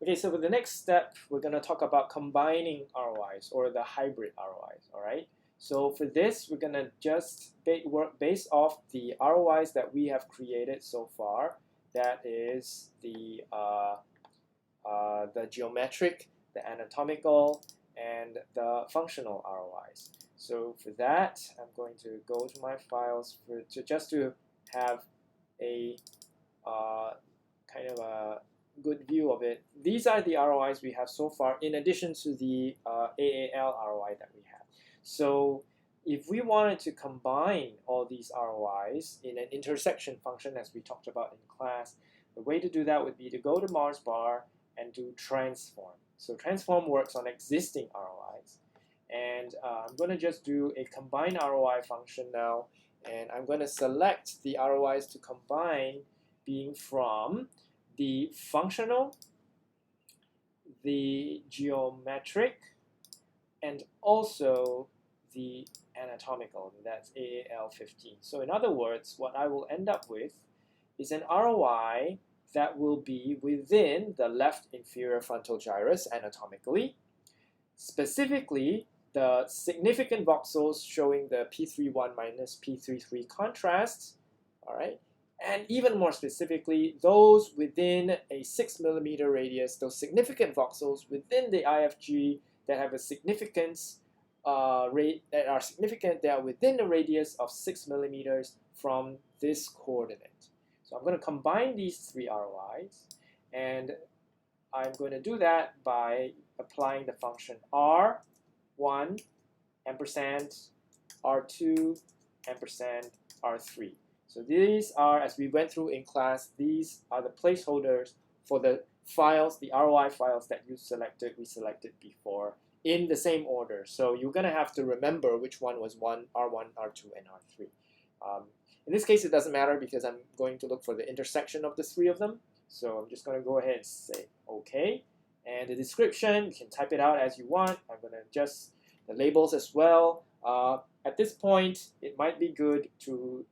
Okay, so for the next step, we're going to talk about combining ROIs or the hybrid ROIs, all right? So for this, we're going to just work based off the ROIs that we have created so far. That is the geometric, the anatomical, and the functional ROIs. So for that, I'm going to go to my files just to have a kind of a good view of it. These are the ROIs we have so far in addition to the AAL ROI that we have. So if we wanted to combine all these ROIs in an intersection function as we talked about in class, the way to do that would be to go to Mars bar and do transform. So transform works on existing ROIs. And I'm going to just do a combine ROI function now, and I'm going to select the ROIs to combine being from the functional, the geometric, and also the anatomical. That's AAL 15. So in other words, what I will end up with is an ROI that will be within the left inferior frontal gyrus anatomically. Specifically, the significant voxels showing the P31 minus P33 contrast, all right? And even more specifically, those within a 6 millimeter radius, those significant voxels within the IFG that have a significance that are significant, they are within the radius of 6 millimeters from this coordinate. So I'm going to combine these three ROIs, and I'm going to do that by applying the function R1 ampersand R2 ampersand R3. So these are, as we went through in class, these are the placeholders for the files, the ROI files that we selected before in the same order. So you're going to have to remember which one was R1, R2, and R3. In this case, it doesn't matter because I'm going to look for the intersection of the three of them. So I'm just going to go ahead and say OK. And the description, you can type it out as you want. I'm going to adjust the labels as well. At this point, it might be good to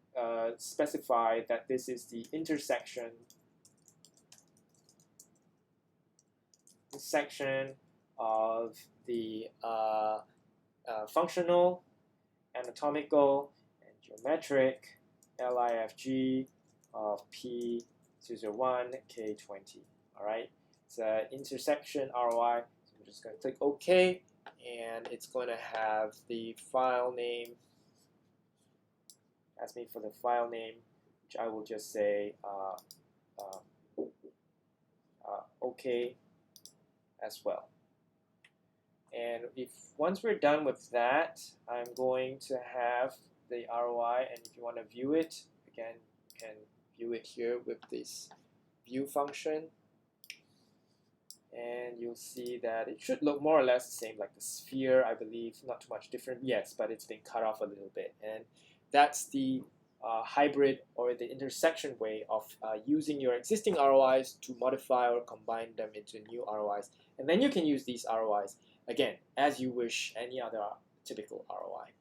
specify that this is the intersection of the functional, anatomical, and geometric LIFG of P201, K20. All right, it's an intersection ROI. So we're just going to click OK, and it's going to have the file name. Ask me for the file name, which I will just say OK as well. And once we're done with that, I'm going to have the ROI, and if you want to view it, again, you can view it here with this view function. And you'll see that it should look more or less the same like the sphere, I believe. Not too much different, yes, but it's been cut off a little bit. And that's the hybrid or the intersection way of using your existing ROIs to modify or combine them into new ROIs. And then you can use these ROIs, again, as you wish, any other typical ROI.